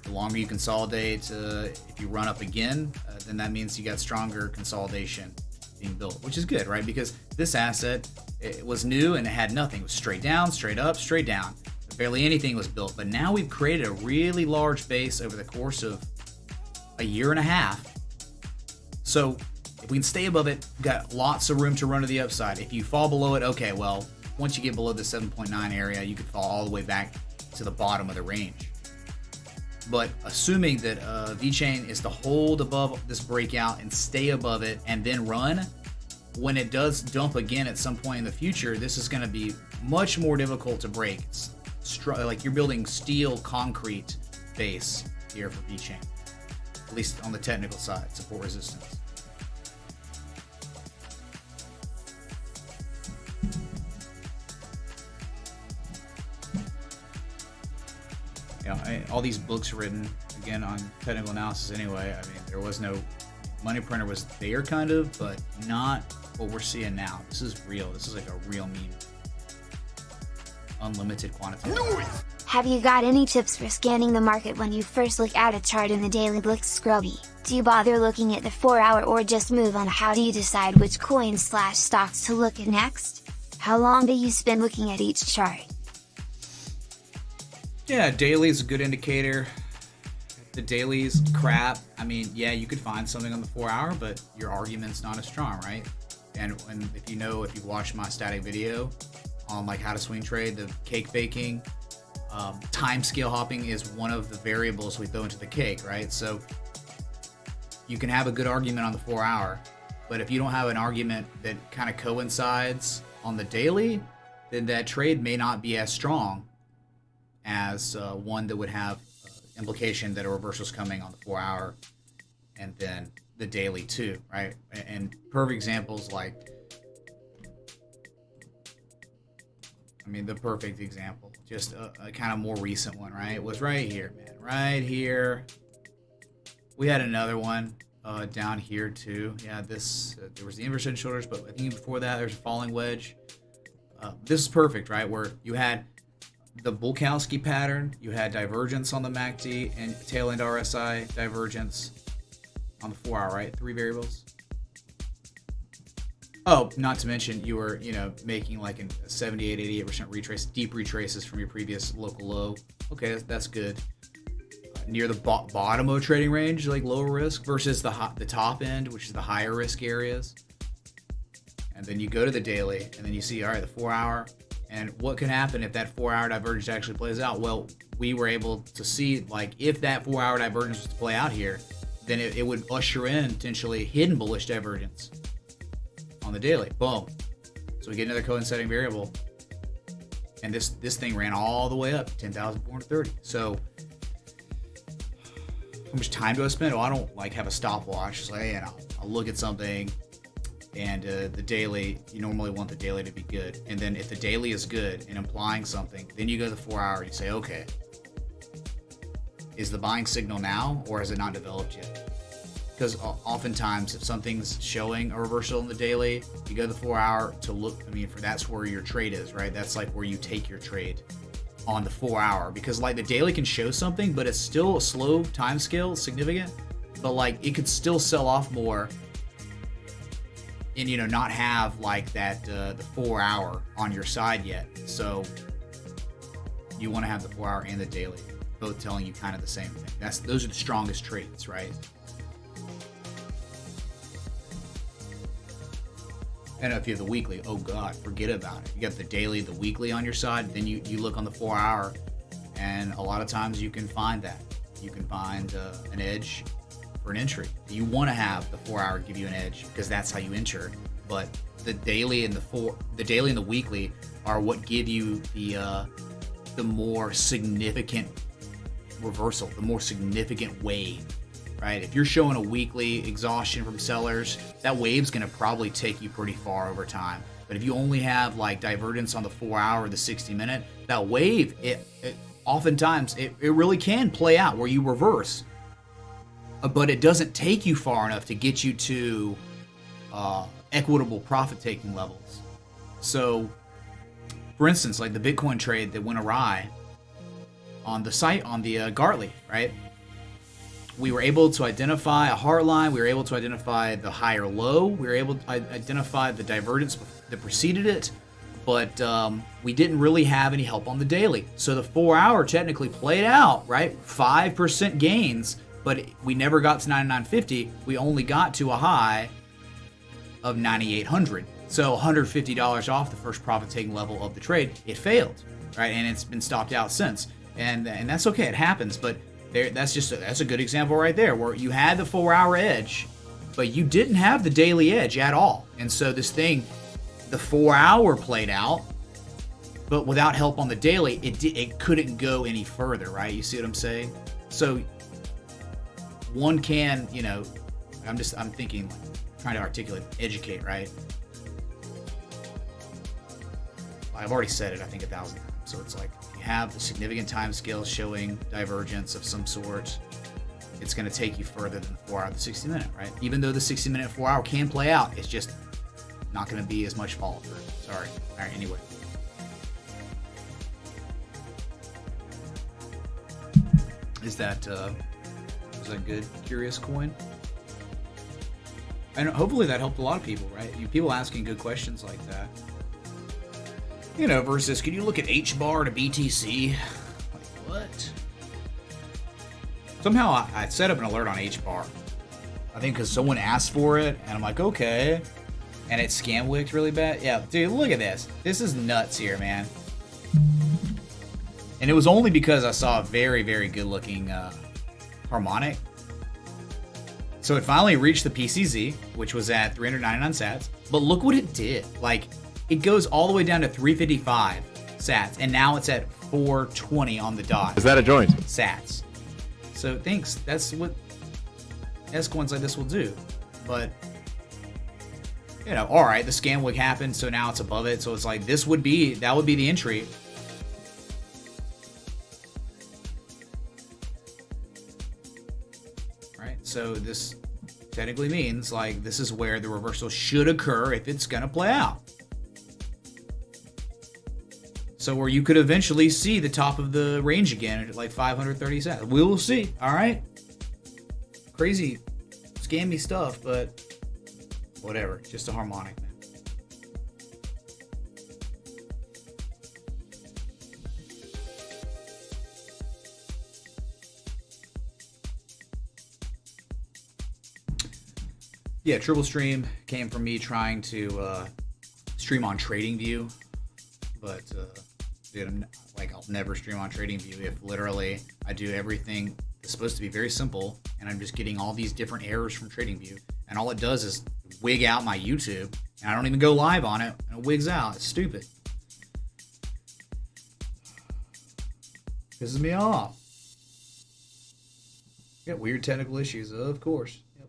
the longer you consolidate, if you run up again, then that means you got stronger consolidation being built, which is good, right? Because this asset, it was new and it had nothing. It was straight down, straight up, straight down. Barely anything was built. But now we've created a really large base over the course of a year and a half. So if we can stay above it, we've got lots of room to run to the upside. If you fall below it, okay, well, once you get below the 7.9 area, you could fall all the way back to the bottom of the range. But assuming that Vechain is to hold above this breakout and stay above it and then run, when it does dump again at some point in the future, this is going to be much more difficult to break. It's like you're building steel concrete base here for Vechain, at least on the technical side, support resistance. All these books written again on technical analysis anyway. I mean, there was no money printer was there kind of, but not what we're seeing now. This is real. This is like a real meme. Unlimited quantitative. Have you got any tips for scanning the market when you first look at a chart in the daily looks scrubby? Do you bother looking at the 4-hour or just move on? How do you decide which coins / stocks to look at next? How long do you spend looking at each chart? Yeah, daily is a good indicator. If the daily's crap, I mean, yeah, you could find something on the 4-hour, but your argument's not as strong, right? And if you watched my static video on like how to swing trade, the cake baking, time scale hopping is one of the variables we throw into the cake, right? So you can have a good argument on the 4-hour, but if you don't have an argument that kind of coincides on the daily, then that trade may not be as strong as one that would have implication that a reversal is coming on the 4 hour and then the daily too, right? And perfect examples like, I mean, the perfect example, just a kind of more recent one, right? Was right here, man, right here. We had another one down here too. Yeah, this there was the inverse head and shoulders, but I think before that there's a falling wedge. This is perfect, right? Where you had the Bulkowski pattern, you had divergence on the MACD and tail end RSI divergence on the 4 hour, right? 3 variables. Oh, not to mention you were, making like a 78, 88% retrace, deep retraces from your previous local low. Okay, that's good. Near the bottom of trading range, like lower risk, versus the top end, which is the higher risk areas. And then you go to the daily, and then you see, all right, the 4 hour, and what can happen if that 4 hour divergence actually plays out? Well, we were able to see, like, if that 4 hour divergence was to play out here, then it would usher in potentially hidden bullish divergence on the daily. Boom. So we get another coinciding variable, and this thing ran all the way up to 10,430. So how much time do I spend? Oh, I don't like have a stopwatch. Just like, I'll look at something, and the daily, you normally want the daily to be good. And then if the daily is good and implying something, then you go to the 4 hour and you say, okay, is the buying signal now, or has it not developed yet? Because oftentimes if something's showing a reversal in the daily, you go to the 4 hour to look, for that's where your trade is, right? That's like where you take your trade on the 4 hour, because like the daily can show something, but it's still a slow time scale, significant, but like it could still sell off more and not have like that the 4 hour on your side yet. So you want to have the 4 hour and the daily both telling you kind of the same thing. Those are the strongest trades, right? And if you have the weekly, oh God, forget about it. You got the daily, the weekly on your side, then you look on the 4 hour, and a lot of times you can find that. You can find an edge for an entry. You want to have the 4 hour give you an edge because that's how you enter. But the daily and the weekly are what give you the more significant reversal, the more significant wave. Right? If you're showing a weekly exhaustion from sellers, that wave's going to probably take you pretty far over time. But if you only have like divergence on the 4 hour or the 60 minute, that wave, it oftentimes it really can play out where you reverse. But it doesn't take you far enough to get you to equitable profit taking levels. So, for instance, like the Bitcoin trade that went awry on the site, on the Gartley, right? We were able to identify a hard line. We were able to identify the higher low. We were able to identify the divergence that preceded it, but we didn't really have any help on the daily. So the 4 hour technically played out, right? 5% gains, but we never got to 99.50. We only got to a high of 9,800. So $150 off the first profit-taking level of the trade. It failed, right? And it's been stopped out since. And that's okay. It happens, but that's a good example right there, where you had the 4 hour edge, but you didn't have the daily edge at all. And so this thing, the 4 hour played out, but without help on the daily, it couldn't go any further, right? You see what I'm saying? So one can, I'm thinking, trying to articulate, educate, right? I've already said it, I think 1,000 times. So it's like, have the significant time scale showing divergence of some sort, it's going to take you further than the 4 hour, the 60 minute, right? Even though the 60 minute 4 hour can play out, it's just not going to be as much follow through. Sorry. All right. Anyway, is that good? Curious coin. And hopefully that helped a lot of people, right? People asking good questions like that. Versus, can you look at H-bar to BTC? Like, what? Somehow I set up an alert on H-bar. I think because someone asked for it, and I'm like, okay. And it scam wicked really bad. Yeah, dude, look at this. This is nuts here, man. And it was only because I saw a very, very good-looking harmonic. So it finally reached the PCZ, which was at 399 sats. But look what it did. Like, it goes all the way down to 355 sats, and now it's at 420 on the dot. Is that a joint? Sats. So thanks. That's what S coins like this will do. But you know, all right, the scam wig happened, so now it's above it. So it's like that would be the entry. Right. So this technically means like this is where the reversal should occur if it's gonna play out. So where you could eventually see the top of the range again at like 530 cents. We will see. All right. Crazy, scammy stuff, but whatever. Just a harmonic, man. Yeah, Triple Stream came from me trying to stream on TradingView, but dude, I'll never stream on TradingView if literally I do everything that's supposed to be very simple, and I'm just getting all these different errors from TradingView, and all it does is wig out my YouTube, and I don't even go live on it, and it wigs out. It's stupid. Pisses me off. Got weird technical issues, of course. Yep.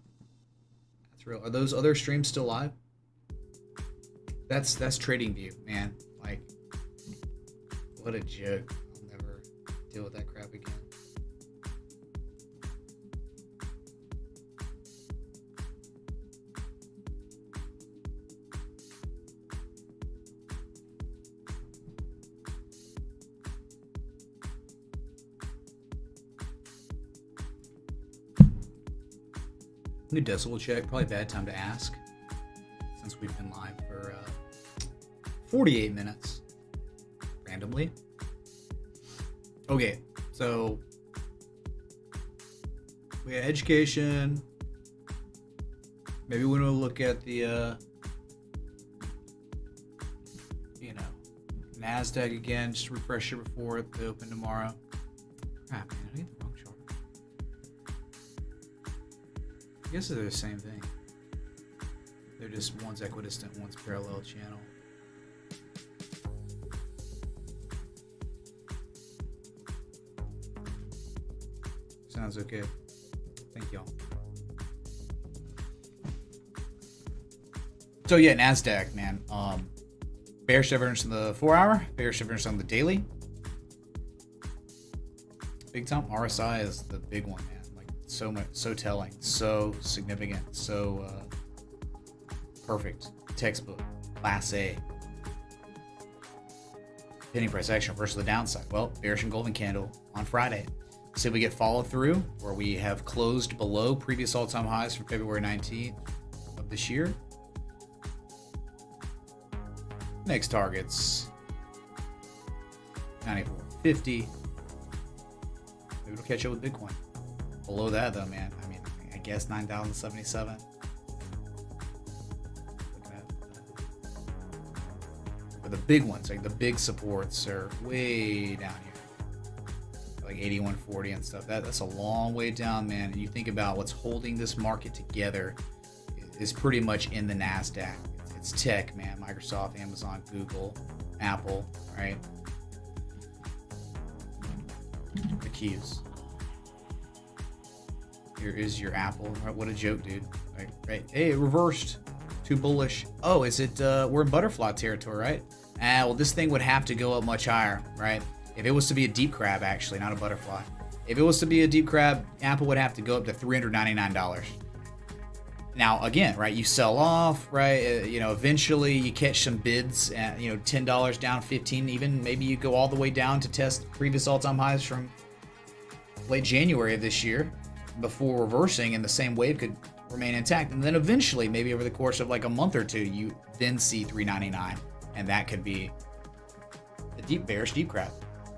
That's real. Are those other streams still live? That's TradingView, man. Like, what a joke. I'll never deal with that crap again. New decimal check. Probably a bad time to ask since we've been live for 48 minutes randomly. Okay, so we had education. Maybe we want to look at the NASDAQ again, just to refresh it before they open tomorrow. Crap, man, I get the wrong chart. I guess they're the same thing. They're just one's equidistant, one's parallel channel. Sounds okay. Thank y'all. So yeah, NASDAQ, man. Bearish divergence on the 4-hour, bearish divergence on the daily. Big time. RSI is the big one, man. Like so much, so telling, so significant, so perfect. Textbook, class A. Penny price action versus the downside. Well, bearish and golden candle on Friday. See if we get follow through where we have closed below previous all-time highs from February 19th of this year. Next targets 94.50. Maybe it'll catch up with Bitcoin. Below that though, man. I mean, I guess 9,077. But the big ones, like the big supports, are way down here. Like 8140 and stuff. That's a long way down, man. And you think about what's holding this market together is pretty much in the NASDAQ. It's tech, man. Microsoft, Amazon, Google, Apple, right? The Qs. Here is your Apple. Right, what a joke, dude. Right. Hey, it reversed. Too bullish. Oh, is it? We're in butterfly territory, right? Well, this thing would have to go up much higher, right? If it was to be a deep crab, actually, not a butterfly. If it was to be a deep crab, Apple would have to go up to $399. Now, again, right, you sell off, right, eventually you catch some bids at, $10 down, 15 even. Maybe you go all the way down to test previous all-time highs from late January of this year before reversing, and the same wave could remain intact. And then eventually, maybe over the course of like a month or two, you then see $399, and that could be a bearish deep crab,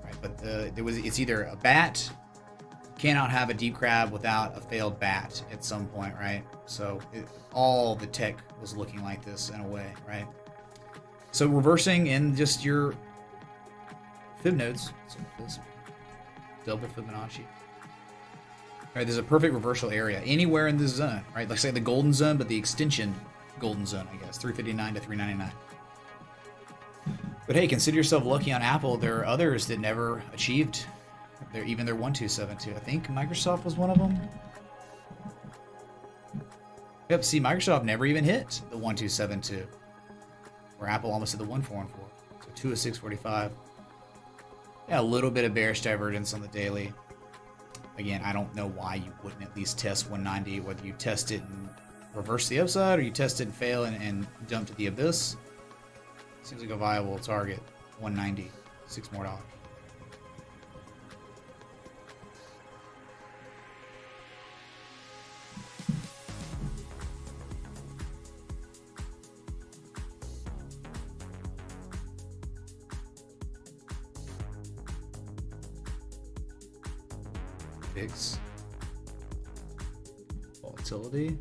right? But it's either a bat. Cannot have a deep crab without a failed bat at some point, right? So all the tech was looking like this in a way, right? So reversing in just your fib nodes, so this double Fibonacci. All right, there's a perfect reversal area anywhere in this zone, right? Like say the golden zone, but the extension golden zone, I guess, 359 to 399. But hey, consider yourself lucky on Apple. There are others that never achieved even their 1272. I think Microsoft was one of them. Yep, see, Microsoft never even hit the 1272. Where Apple almost hit the 1414. So 2 of 645. Yeah, a little bit of bearish divergence on the daily. Again, I don't know why you wouldn't at least test 190, whether you test it and reverse the upside or you test it and fail and jump to the abyss. Seems like a viable target. 190, $6 more. VIX volatility.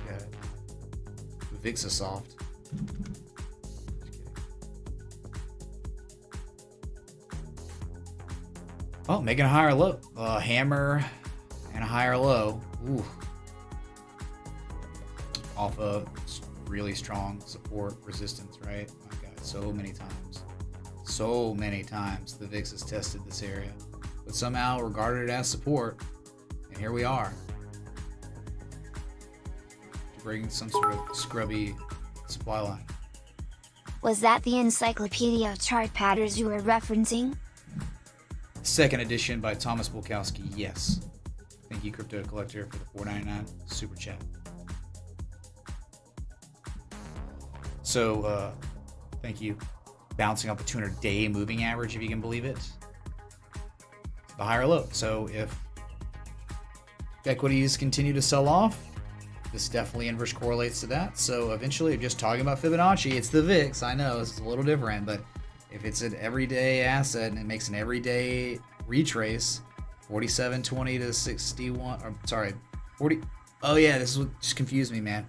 Yeah, VIX is soft. Oh, making a higher low. A hammer and a higher low. Ooh. Off of really strong support resistance, right? My God, so many times the VIX has tested this area, but somehow regarded it as support, and here we are. Breaking some sort of scrubby supply line. Was that the encyclopedia of chart patterns you were referencing? Second edition by Thomas Bulkowski, yes. Thank you, Crypto Collector, for the $4.99 super chat. So, thank you. Bouncing off the 200-day moving average, if you can believe it. The higher low. So, if equities continue to sell off, this definitely inverse correlates to that. So, eventually, just talking about Fibonacci, it's the VIX. I know, it's a little different, but if it's an everyday asset and it makes an everyday retrace, 47.20 to 61, or sorry, 40. Oh yeah, this is what just confused me, man.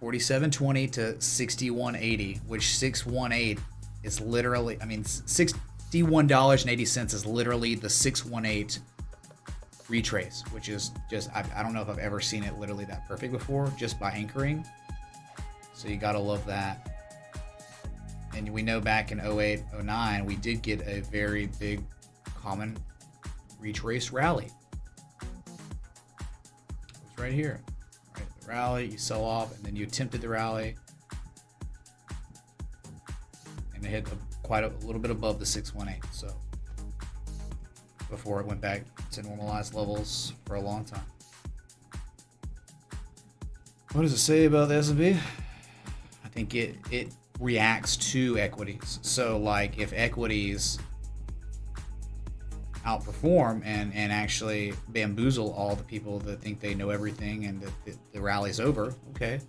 47.20 to 61.80, which 618 is literally, I mean, $61.80 is literally the 618 retrace, which is just, I don't know if I've ever seen it literally that perfect before, just by anchoring. So you gotta love that. And we know back in 08, 09, we did get a very big common retrace rally. It's right here. Right, the rally, you sell off, and then you attempted the rally. And it hit quite a little bit above the 618. So before it went back to normalized levels for a long time. What does it say about the S&P? I think it reacts to equities. So like if equities outperform and actually bamboozle all the people that think they know everything and that the rally's over, okay,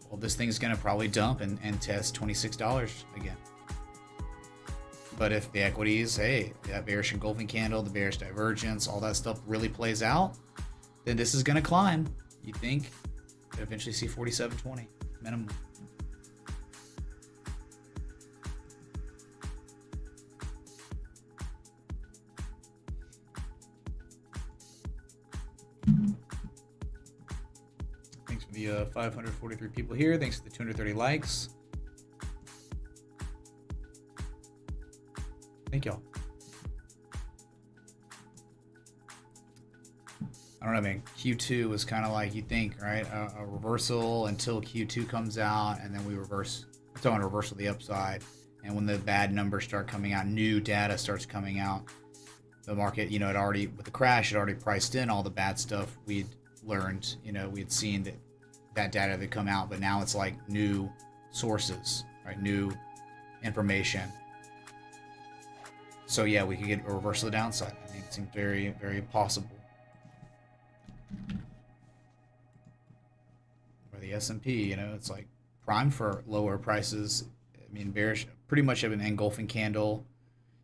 well this thing's gonna probably dump and test $26 again. But if the equities, hey, that bearish engulfing candle, the bearish divergence, all that stuff really plays out, then this is gonna climb. You think eventually see 47.20 minimum. Thanks for the 543 people here. Thanks for the 230 likes. Thank y'all. I don't know, man. Q2 was kind of like, you think, right? A reversal until Q2 comes out, and then we reverse. I'm talking reversal the upside. And when the bad numbers start coming out, new data starts coming out, the market, you know, it already, with the crash, it already priced in all the bad stuff we'd learned. You know, we had seen that data that come out, but now it's like new sources, right? New information. So yeah, we could get a reversal of the downside. I think it seems very, very possible. Or the S&P, you know, it's like prime for lower prices. I mean, bearish, pretty much have an engulfing candle.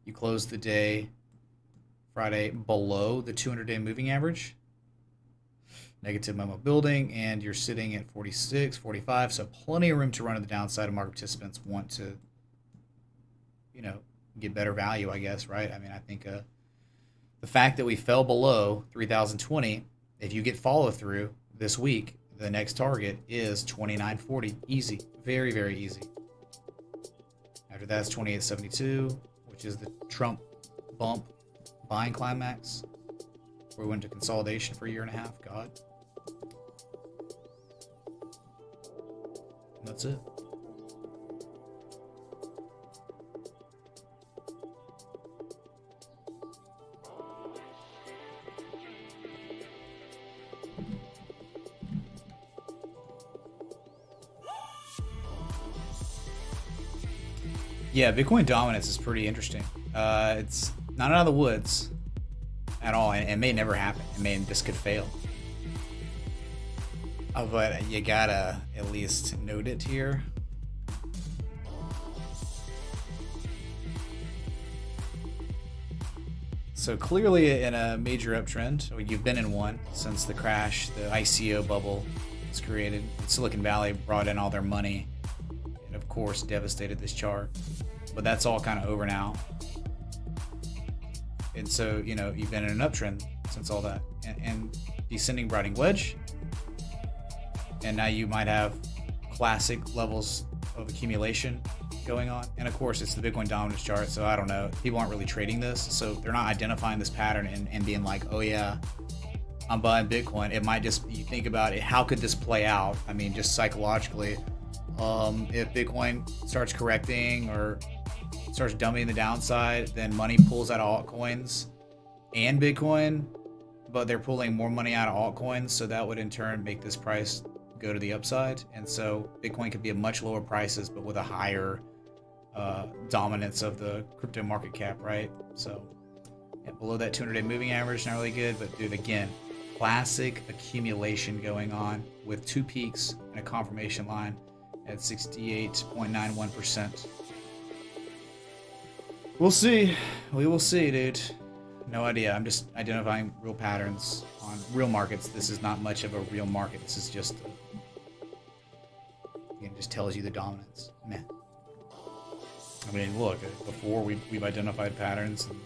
You close the day, Friday, below the 200-day moving average. Negative momentum building, and you're sitting at 46, 45, so plenty of room to run to the downside if market participants want to, you know, get better value, I guess, right? I mean, I think the fact that we fell below 3,020, if you get follow through this week, the next target is 2940. Easy. Very, very easy. After that's 2872, which is the Trump bump buying climax. We went to consolidation for a year and a half. God. And that's it. Yeah, Bitcoin dominance is pretty interesting. It's not out of the woods at all, and it may never happen. This could fail. But you gotta at least note it here. So clearly in a major uptrend. You've been in one since the crash, the ICO bubble was created. Silicon Valley brought in all their money and of course devastated this chart. But that's all kind of over now. And so, you've been in an uptrend since all that. And descending Browning wedge. And now you might have classic levels of accumulation going on. And of course, it's the Bitcoin dominance chart. So I don't know. People aren't really trading this. So they're not identifying this pattern and being like, oh yeah, I'm buying Bitcoin. It might just, you think about it, how could this play out? Just psychologically, if Bitcoin starts correcting or starts dumping the downside, then money pulls out of altcoins and Bitcoin, but they're pulling more money out of altcoins. So that would in turn make this price go to the upside. And so Bitcoin could be at much lower prices, but with a higher dominance of the crypto market cap, right? So yeah, below that 200-day moving average, not really good, but dude, again, classic accumulation going on with two peaks and a confirmation line at 68.91%. We'll see. We will see, dude. No idea. I'm just identifying real patterns on real markets. This is not much of a real market. This is just it just tells you the dominance. Meh. Look, before we've identified patterns, and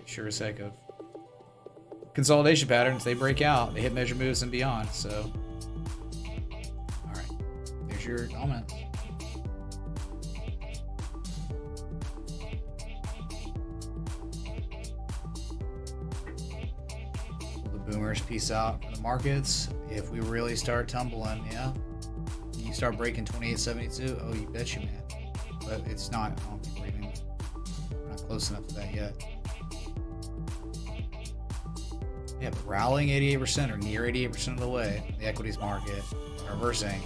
sure as heck of consolidation patterns, they break out, they hit measure moves and beyond. So, all right, there's your dominance. The boomers peace out from the markets. If we really start tumbling, yeah, you start breaking 2872. Oh, you bet you, man. But it's not. I don't think we're not close enough to that yet. Yeah, but rallying 88% or near 88% of the way, the equities market reversing.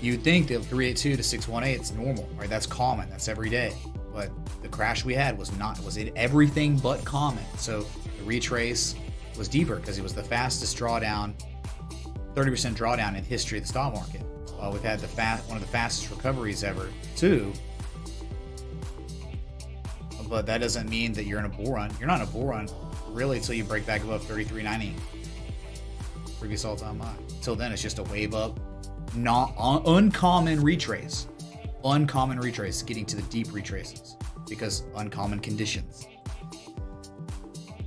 You'd think that 382 to 618 is normal, right? That's common. That's every day. But the crash we had was in everything but common. So the retrace was deeper because it was the fastest drawdown, 30% drawdown in history of the stock market. We've had one of the fastest recoveries ever, too. But that doesn't mean that you're in a bull run. You're not in a bull run, really, until you break back above 3390. Previous all-time high. Until then, it's just a wave up. Uncommon retrace. Uncommon retrace, getting to the deep retraces. Because uncommon conditions.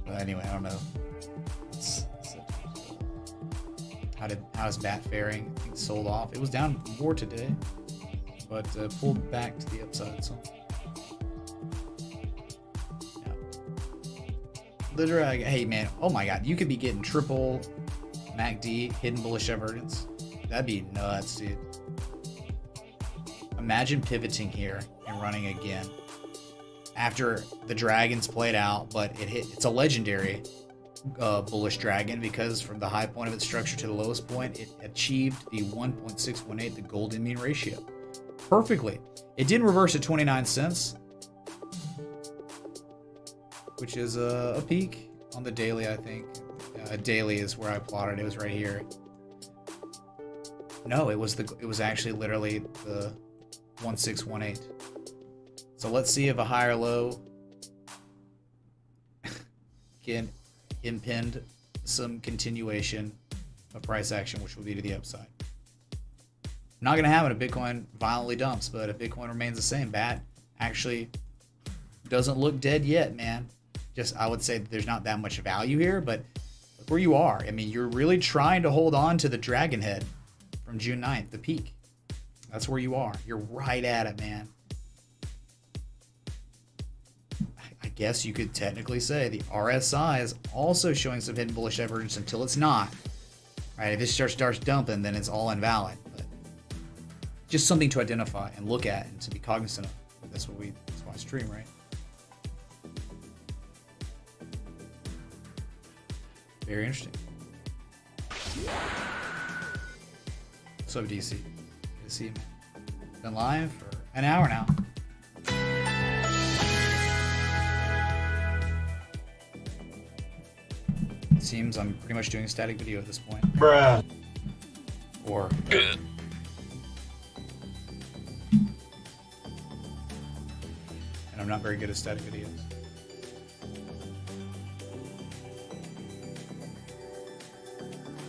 But anyway, I don't know. How's BAT faring? I think sold off. It was down more today, but pulled back to the upside. So, yeah. The drag. Hey man, oh my god, you could be getting triple MACD hidden bullish divergence. That'd be nuts, dude. Imagine pivoting here and running again after the dragons played out, but it's a legendary bullish dragon because from the high point of its structure to the lowest point, it achieved the 1.618, the golden mean ratio, perfectly. It didn't reverse at 29 cents, which is a peak on the daily, I think. Daily is where I plotted. It was right here. No, it was actually literally the 1618. So let's see if a higher low can impend some continuation of price action, which will be to the upside. Not going to happen if Bitcoin violently dumps, but if Bitcoin remains the same, BAT actually doesn't look dead yet, man. Just, I would say that there's not that much value here, but look where you are. I mean, you're really trying to hold on to the dragon head from June 9th, the peak. That's where you are. You're right at it, man. I guess you could technically say the RSI is also showing some hidden bullish divergence until it's not. Right? If it starts dumping, then it's all invalid. But just something to identify and look at and to be cognizant of. That's why I stream, right? Very interesting. What's up, DC? Good to see you, man. Been live for an hour now. It seems I'm pretty much doing a static video at this point. Bruh. Or and I'm not very good at static videos.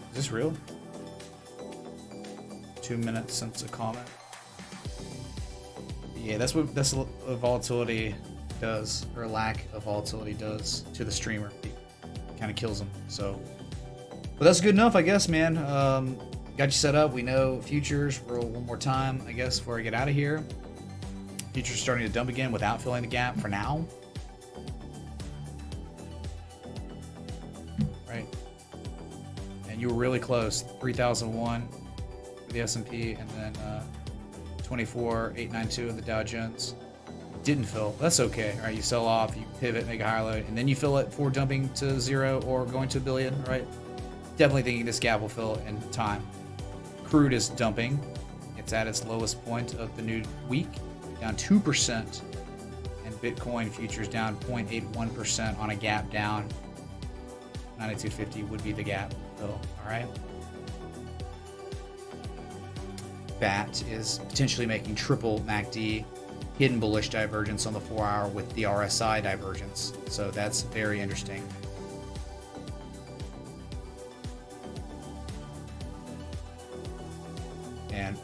Is this real? 2 minutes since a comment. Yeah, that's what volatility does, or lack of volatility does to the streamer. It kind of kills them. So, but that's good enough, I guess, man. Got you set up. We know futures. Roll one more time, I guess, before I get out of here. Futures starting to dump again without filling the gap for now. Right. And you were really close. 3001 for the S&P, and then 24,892 of the Dow Jones. Didn't fill. That's okay. All right, you sell off, you pivot, make a higher low, and then you fill it for dumping to 0 or going to $1 billion, right? Definitely thinking this gap will fill in time. Crude is dumping. It's at its lowest point of the new week, down 2%, and Bitcoin futures down 0.81% on a gap down. 9250 would be the gap fill. All right. BAT is potentially making triple MACD hidden bullish divergence on the 4-hour with the RSI divergence. So that's very interesting. And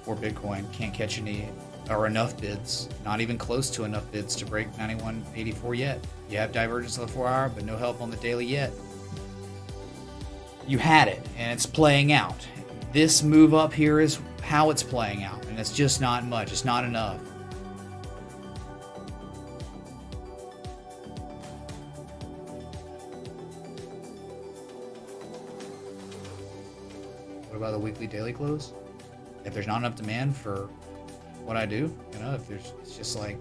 for Bitcoin, can't catch any or enough bids, not even close to enough bids to break 91.84 yet. You have divergence on the 4-hour, but no help on the daily yet. You had it, and it's playing out. This move up here is how it's playing out, and it's just not much. It's not enough. What about the weekly daily close? If there's not enough demand for what I do, you know, if there's, it's just like,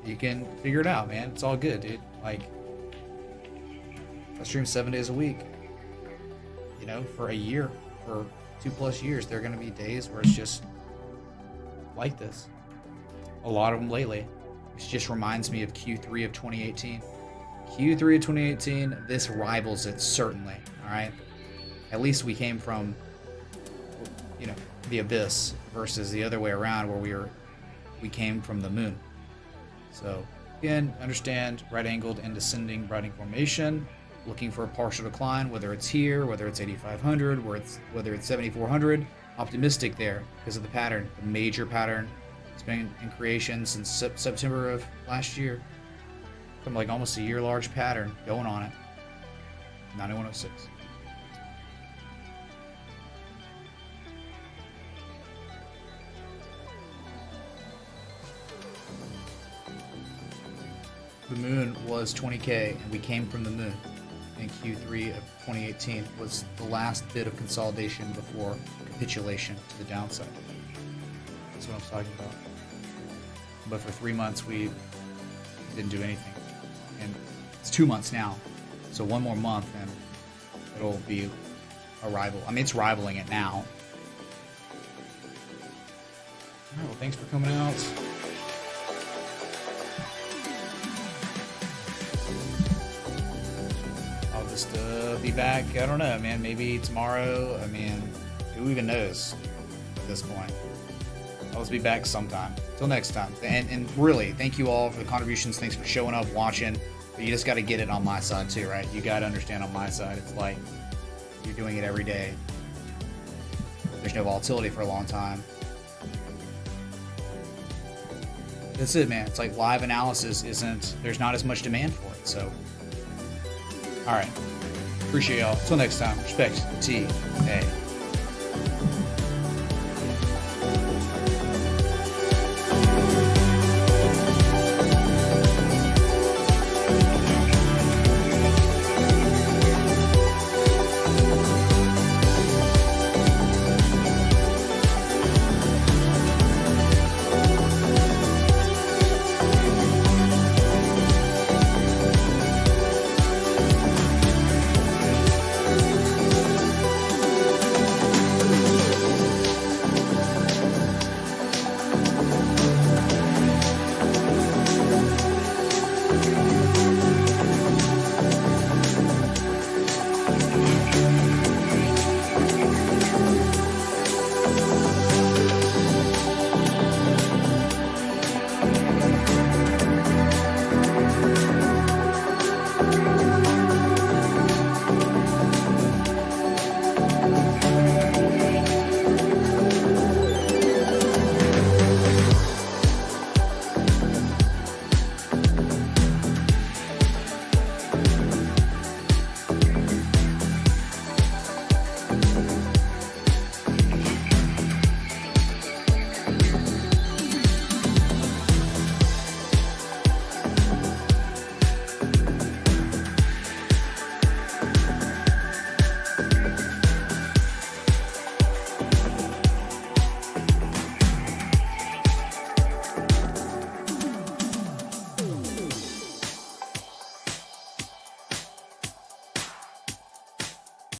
you can figure it out, man. It's all good, dude. Like, I stream 7 days a week, you know, for a year, for 2+ years. There are going to be days where it's just like this. A lot of them lately. It just reminds me of Q3 of 2018. Q3 of 2018, this rivals it, certainly. All right. At least we came from, you know, the abyss versus the other way around where we came from the moon. So again, understand right angled and descending Browning formation, looking for a partial decline, whether it's here, whether it's 8,500, whether it's 7,400. Optimistic there because of the pattern, the major pattern. It's been in creation since September of last year. From like almost a year large pattern going on it. 9106. The moon was 20K, and we came from the moon. In Q3 of 2018 was the last bit of consolidation before capitulation to the downside. That's what I'm talking about. But for 3 months, we didn't do anything. And it's 2 months now. So one more month, and it'll be a rival. I mean, it's rivaling it now. All right, well, thanks for coming out. Be back, I don't know, man, maybe tomorrow. I mean, who even knows at this point. I'll just be back sometime. Till next time. And really, thank you all for the contributions. Thanks for showing up, watching. But you just got to get it on my side too, right? You got to understand on my side, it's like you're doing it every day. There's no volatility for a long time. That's it, man. It's like live analysis there's not as much demand for it. So, all right. Appreciate y'all. Till next time. Respect. T.A.